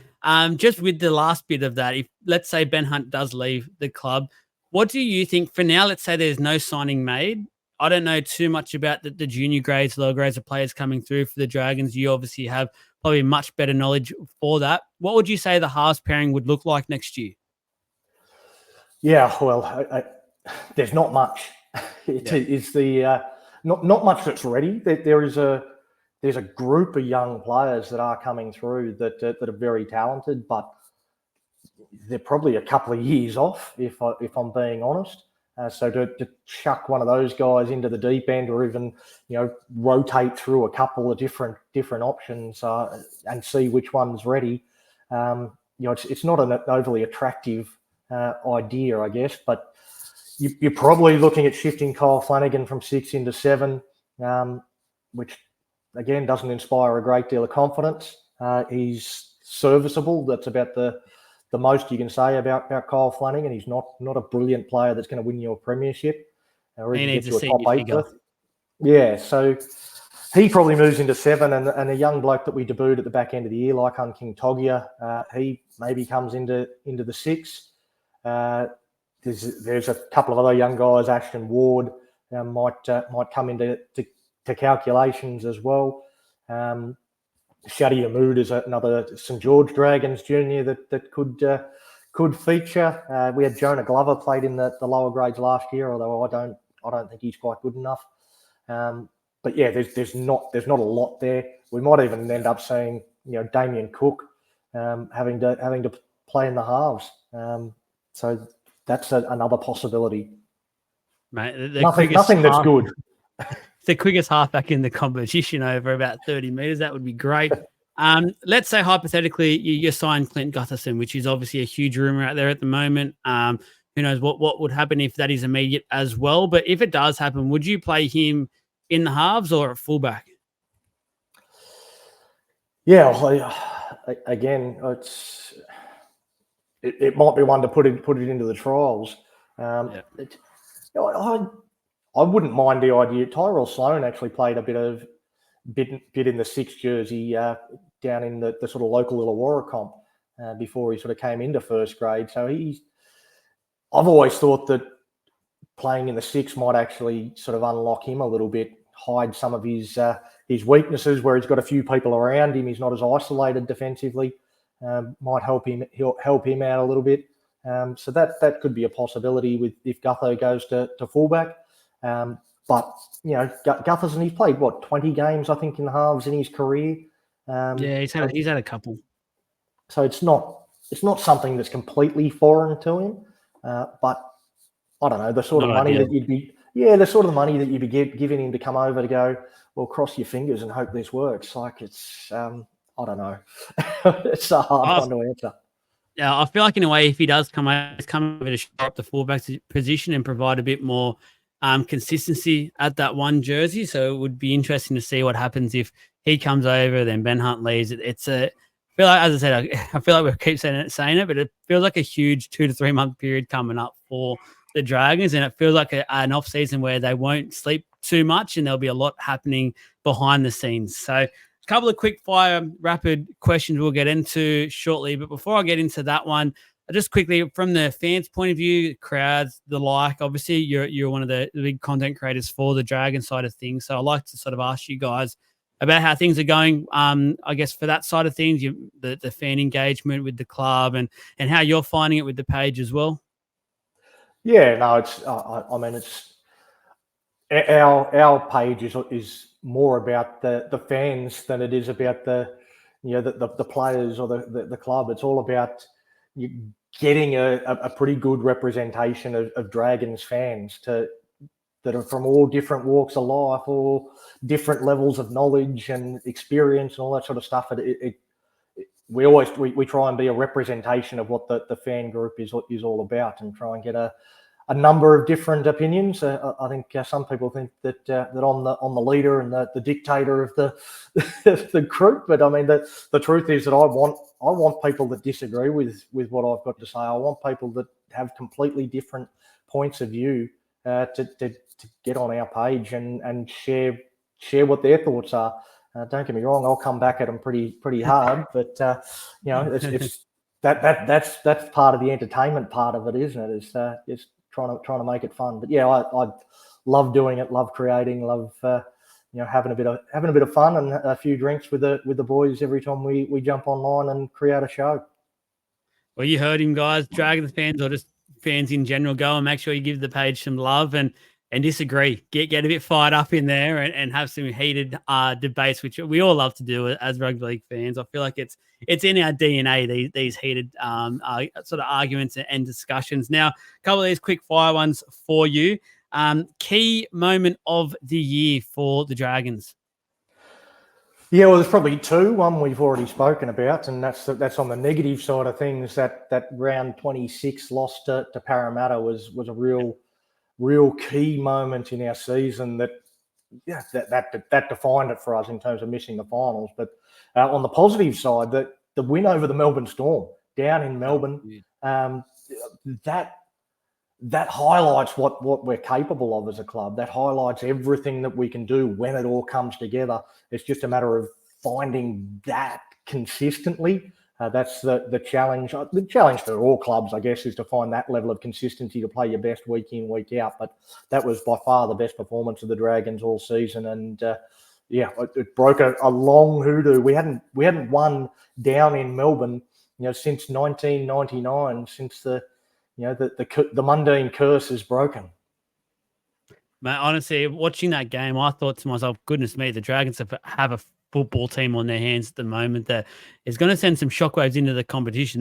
just with the last bit of that, if let's say Ben Hunt does leave the club, what do you think for now? Let's say there's no signing made. I don't know too much about the junior grades, lower grades of players coming through for the Dragons. You obviously have probably much better knowledge for that. What would you say the halves pairing would look like next year? Yeah, well, there's not much. It's not much that's ready. There's a group of young players that are coming through that are very talented, but they're probably a couple of years off, if I'm being honest. So to chuck one of those guys into the deep end, or even rotate through a couple of different options and see which one's ready, it's not an overly attractive idea, I guess. But you're probably looking at shifting Kyle Flanagan from 6 into 7, which again doesn't inspire a great deal of confidence. He's serviceable. That's about the most you can say about Kyle Flanagan. He's not a brilliant player that's going to win you a premiership or even get you a top 8 berth. Yeah, so he probably moves into 7, and a young bloke that we debuted at the back end of the year, like King Togia, he maybe comes into the 6. There's a couple of other young guys, Ashton Ward might come into calculations as well. Shadi Amoud is another St George Dragons junior that could feature. We had Jonah Glover played in the lower grades last year, although I don't think he's quite good enough. But yeah, there's not a lot there. We might even end up seeing Damien Cook having to play in the halves. So that's another possibility. Mate, nothing that's good. The quickest halfback in the competition over about 30 metres. That would be great. Let's say hypothetically you sign Clint Gutherson, which is obviously a huge rumour out there at the moment. Who knows what would happen if that is immediate as well. But if it does happen, would you play him in the halves or at fullback? Yeah, again, it might be one to put it into the trials. I wouldn't mind the idea. Tyrell Sloan actually played a bit in the 6 jersey down in the sort of local Illawarra comp before he sort of came into first grade. So I've always thought that playing in the 6 might actually sort of unlock him a little bit, hide some of his weaknesses where he's got a few people around him. He's not as isolated defensively. Might help him out a little bit. So that could be a possibility if Gutho goes to fullback. But Gutherson, he's played 20 games, I think, in halves in his career. Yeah, he's had a couple. So it's not something that's completely foreign to him. But I don't know, the sort of money that you'd be giving him to come over to go, well, cross your fingers and hope this works. Like it's I don't know. It's a hard one to answer. Yeah, I feel like in a way, if he does come over to shore up the fullback position and provide a bit more consistency at that one jersey. So it would be interesting to see what happens if he comes over, then Ben Hunt leaves. I feel like, as I said, I feel like we keep saying it, but it feels like a huge 2 to 3 month period coming up for the Dragons, and it feels like an off season where they won't sleep too much, and there'll be a lot happening behind the scenes. So a couple of quick fire rapid questions we'll get into shortly, but before I get into that one, just quickly from the fans' point of view, crowds, the like. Obviously, you're one of the big content creators for the Dragon side of things. So I'd like to sort of ask you guys about how things are going. I guess for that side of things, the fan engagement with the club and how you're finding it with the page as well. Yeah, no, it's. I mean, it's our page is more about the fans than it is about the players or the club. It's all about you getting a pretty good representation of Dragons fans that are from all different walks of life, all different levels of knowledge and experience and all that sort of stuff. We try and be a representation of what the fan group is all about, and try and get a number of different opinions. I think some people think that that I'm the leader and the dictator of the group, but I mean the truth is that I want people that disagree with what I've got to say. I want people that have completely different points of view to get on our page and share what their thoughts are. Don't get me wrong, I'll come back at them pretty hard, but it's that's part of the entertainment part of it, isn't it? It's trying to make it fun. But yeah, I love doing it, love creating, love having a bit of fun and a few drinks with the boys every time we jump online and create a show. Well, you heard him, guys. Dragons fans or just fans in general, go and make sure you give the page some love and disagree. Get a bit fired up in there and have some heated debates, which we all love to do as rugby league fans. I feel like it's in our DNA, these heated sort of arguments and discussions. Now, a couple of these quick fire ones for you. Key moment of the year for the Dragons. Yeah, well, there's probably two. One we've already spoken about, and that's on the negative side of things. That round 26 loss to Parramatta was a real key moment in our season that defined it for us in terms of missing the finals. But on the positive side, the win over the Melbourne Storm down in Melbourne, that highlights what we're capable of as a club. That highlights everything that we can do when it all comes together. It's just a matter of finding that consistently. That's the challenge. The challenge for all clubs, I guess, is to find that level of consistency to play your best week in, week out. But that was by far the best performance of the Dragons all season. And it broke a long hoodoo. We hadn't won down in Melbourne, since 1999, since the mundane curse is broken. Man, honestly, watching that game, I thought to myself, goodness me, the Dragons have a football team on their hands at the moment that is going to send some shockwaves into the competition.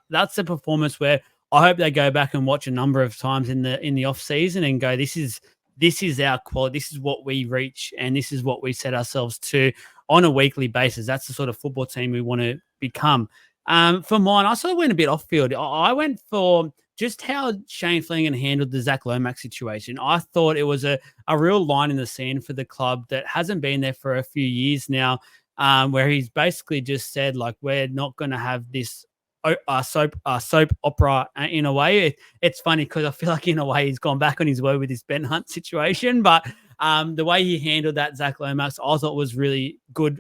That's a performance where I hope they go back and watch a number of times in the off season and go, this is our quality, this is what we reach, and this is what we set ourselves to on a weekly basis. That's the sort of football team we want to become. For mine, I sort of went a bit off field. I went for just how Shane Flanagan handled the Zach Lomax situation. I thought it was a real line in the sand for the club that hasn't been there for a few years now, where he's basically just said, like, we're not going to have this soap opera in a way. It's funny because I feel like in a way he's gone back on his word with this Ben Hunt situation, but the way he handled that Zach Lomax, I thought was really good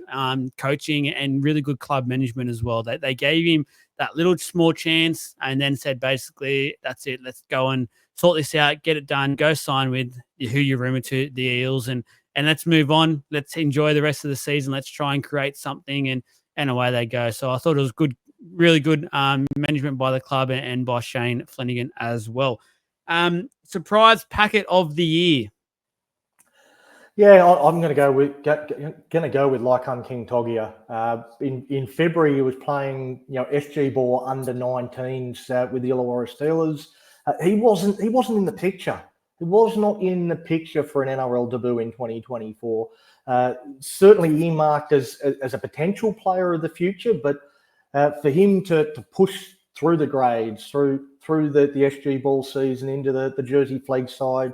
coaching and really good club management as well. They gave him that little small chance and then said, basically, that's it. Let's go and sort this out, get it done, go sign with who you're rumored to, the Eels, and let's move on. Let's enjoy the rest of the season. Let's try and create something, and away they go. So I thought it was good, really good management by the club and by Shane Flanagan as well. Surprise packet of the year. Yeah, I'm going to go with Lycon King Togia. In February, he was playing SG ball under 19s with the Illawarra Steelers. He wasn't in the picture. He was not in the picture for an NRL debut in 2024. Certainly earmarked as a potential player of the future, but for him to push through the grades, through the SG ball season into the Jersey Flag side,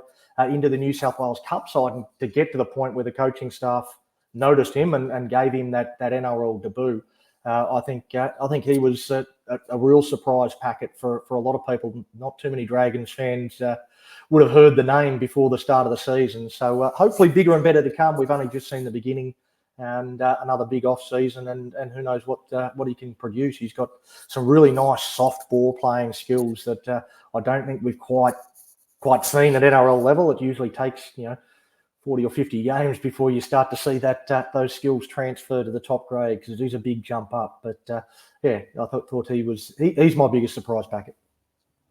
into the New South Wales Cup side, and to get to the point where the coaching staff noticed him and gave him that NRL debut. I think he was a real surprise packet for a lot of people. Not too many Dragons fans would have heard the name before the start of the season. So hopefully bigger and better to come. We've only just seen the beginning and another big off season, and who knows what he can produce. He's got some really nice soft ball playing skills that I don't think we've quite seen at NRL level. It usually takes 40 or 50 games before you start to see that those skills transfer to the top grade, because it is a big jump up. But I thought he's my biggest surprise packet.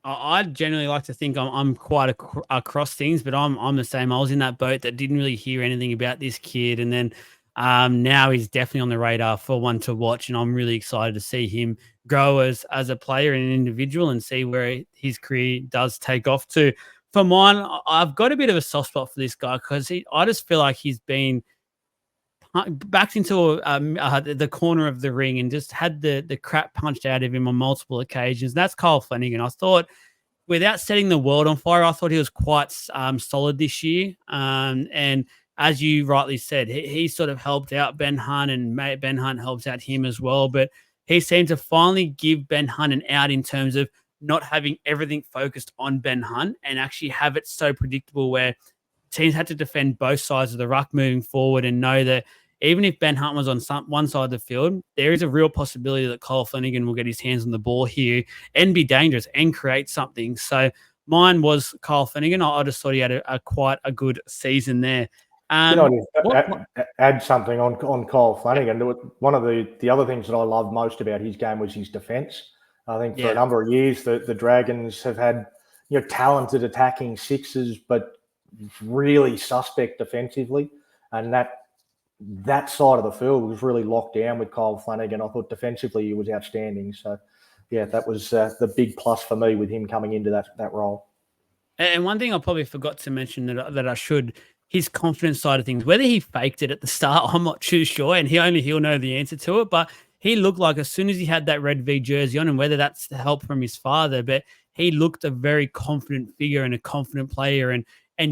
I generally like to think I'm quite across things, but I'm the same. I was in that boat that didn't really hear anything about this kid, and then now he's definitely on the radar for one to watch, and I'm really excited to see him grow as a player and an individual, and see where his career does take off to. For mine, I've got a bit of a soft spot for this guy because I just feel like he's been backed into the corner of the ring and just had the crap punched out of him on multiple occasions. That's Kyle Flanagan. I thought, without setting the world on fire, I thought he was quite solid this year. And as you rightly said, he sort of helped out Ben Hunt, and Ben Hunt helped out him as well. But he seemed to finally give Ben Hunt an out in terms of not having everything focused on Ben Hunt, and actually have it so predictable where teams had to defend both sides of the ruck moving forward, and know that even if Ben Hunt was on one side of the field, there is a real possibility that Kyle Flanagan will get his hands on the ball here and be dangerous and create something. So mine was Kyle Flanagan. I just thought he had quite a good season there. Add something on Kyle Flanagan. One of the other things that I loved most about his game was his defence. I think for a number of years the Dragons have had talented attacking sixes, but really suspect defensively, and that side of the field was really locked down with Kyle Flanagan. I thought defensively he was outstanding. So that was the big plus for me with him coming into that role. And one thing I probably forgot to mention that I should, his confidence side of things, whether he faked it at the start, I'm not too sure, and he'll know the answer to it, but he looked like, as soon as he had that red V jersey on, and whether that's the help from his father, but he looked a very confident figure and a confident player, and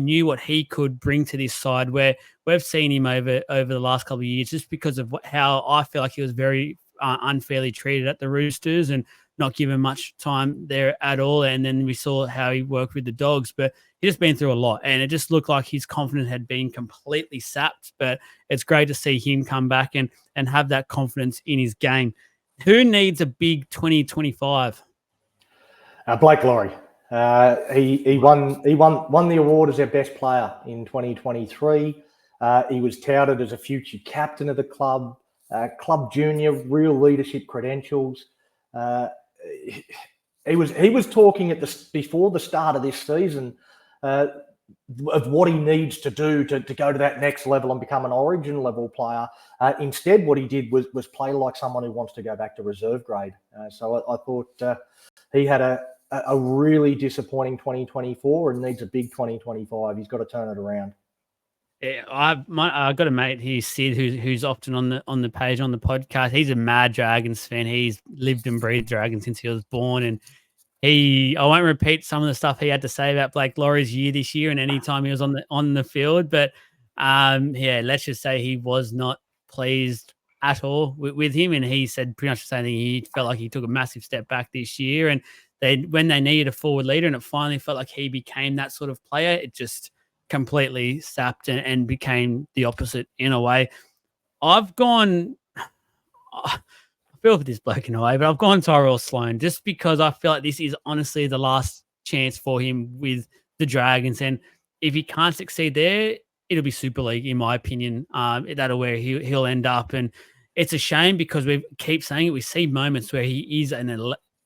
knew what he could bring to this side, where we've seen him over the last couple of years, just because of how I feel like he was very unfairly treated at the Roosters and not given much time there at all. And then we saw how he worked with the Dogs, but he's just been through a lot, and it just looked like his confidence had been completely sapped. But it's great to see him come back and have that confidence in his game. Who needs a big 2025? Blake Laurie. He won the award as our best player in 2023. He was touted as a future captain of the club, club junior, real leadership credentials. He was talking before the start of this season of what he needs to do to go to that next level and become an Origin level player. Instead, what he did was play like someone who wants to go back to reserve grade. So I thought he had a really disappointing 2024 and needs a big 2025. He's got to turn it around. Yeah, I got a mate here, Sid, who's often on the page on the podcast. He's a mad Dragons fan. He's lived and breathed Dragons since he was born, and I won't repeat some of the stuff he had to say about Blake Laurie's year this year and any time he was on the field, but let's just say he was not pleased at all with him, and he said pretty much the same thing. He felt like he took a massive step back this year, and when they needed a forward leader, and it finally felt like he became that sort of player, it just completely sapped and became the opposite in a way. I've gone, I feel for this bloke in a way, but I've gone Tyrell Sloan just because I feel like this is honestly the last chance for him with the Dragons. And if he can't succeed there, it'll be Super League, in my opinion. That'll where he'll end up. And it's a shame because we keep saying it. We see moments where he is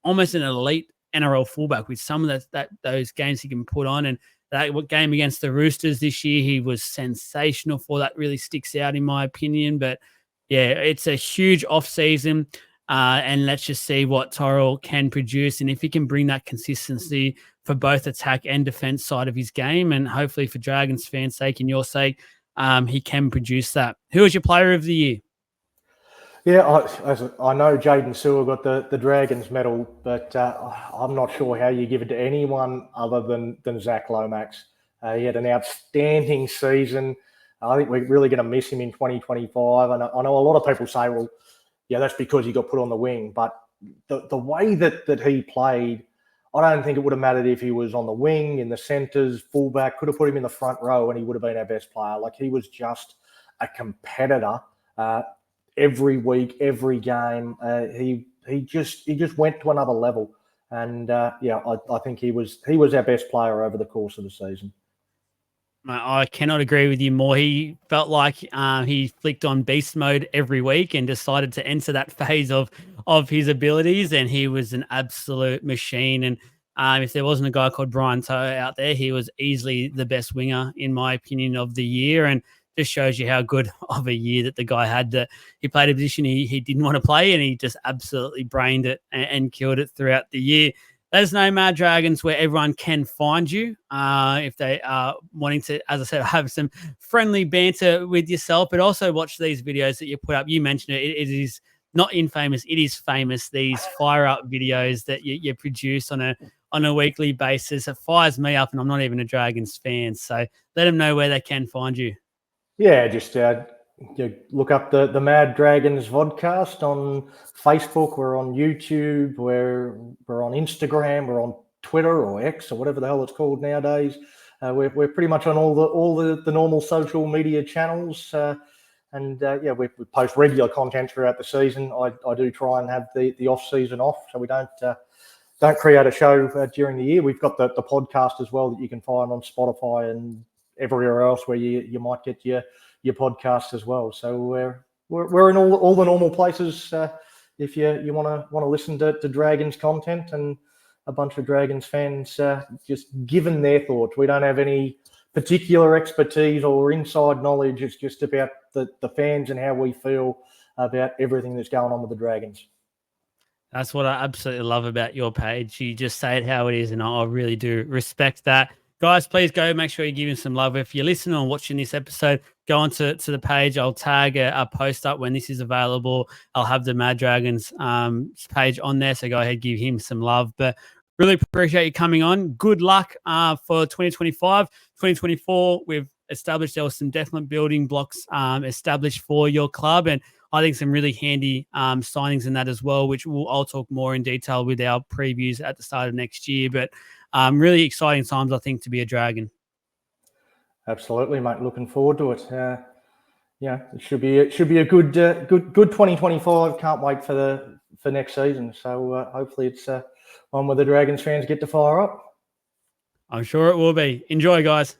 almost an elite NRL fullback with some of those games he can put on. And that game against the Roosters this year, he was sensational for. That really sticks out in my opinion. But yeah, it's a huge off season, and let's just see what Tyrell can produce, and if he can bring that consistency for both attack and defense side of his game, and hopefully for Dragons fans' sake and your sake, he can produce that. Who is your player of the year? Yeah, I know Jaden Sewer got the Dragons medal, but I'm not sure how you give it to anyone other than Zach Lomax. He had an outstanding season. I think we're really going to miss him in 2025. And I know a lot of people say, well, yeah, that's because he got put on the wing. But the way that he played, I don't think it would have mattered if he was on the wing, in the centres, fullback, could have put him in the front row and he would have been our best player. Like, he was just a competitor every week, every game. He just went to another level, and I think he was our best player over the course of the season. I cannot agree with you more. He felt like he flicked on beast mode every week and decided to enter that phase of his abilities, and he was an absolute machine. And if there wasn't a guy called Brian Toe out there, he was easily the best winger, in my opinion, of the year. And just shows you how good of a year that the guy had. That he played a position he didn't want to play, and he just absolutely brained it and killed it throughout the year. Let us know, Mad Dragons, where everyone can find you if they are wanting to, as I said, have some friendly banter with yourself, but also watch these videos that you put up. You mentioned it is not infamous, it is famous. These fire up videos that you produce on a weekly basis. It fires me up, and I'm not even a Dragons fan. So let them know where they can find you. Yeah, just you look up the Mad Dragons vodcast on Facebook. We're on YouTube. We're on Instagram. We're on Twitter or X or whatever the hell it's called nowadays. We're pretty much on all the normal social media channels. We post regular content throughout the season. I do try and have the off season off, so we don't create a show during the year. We've got the podcast as well that you can find on Spotify and everywhere else where you might get your podcast as well. So we're in all the normal places if you want to listen to Dragons content, and a bunch of Dragons fans just giving their thoughts. We don't have any particular expertise or inside knowledge. It's just about the fans and how we feel about everything that's going on with the Dragons. That's what I absolutely love about your page. You just say it how it is, and I really do respect that. Guys, please go make sure you give him some love. If you're listening or watching this episode, go on to the page. I'll tag a post up when this is available. I'll have the Mad Dragons page on there, so go ahead, give him some love. But really appreciate you coming on. Good luck for 2025. 2024, we've established there were some definite building blocks established for your club, and I think some really handy signings in that as well, which I'll talk more in detail with our previews at the start of next year. But really exciting times, I think, to be a Dragon. Absolutely, mate. Looking forward to it. It should be a good 2025. Can't wait for next season. So hopefully it's one where the Dragons fans get to fire up. I'm sure it will be. Enjoy, guys.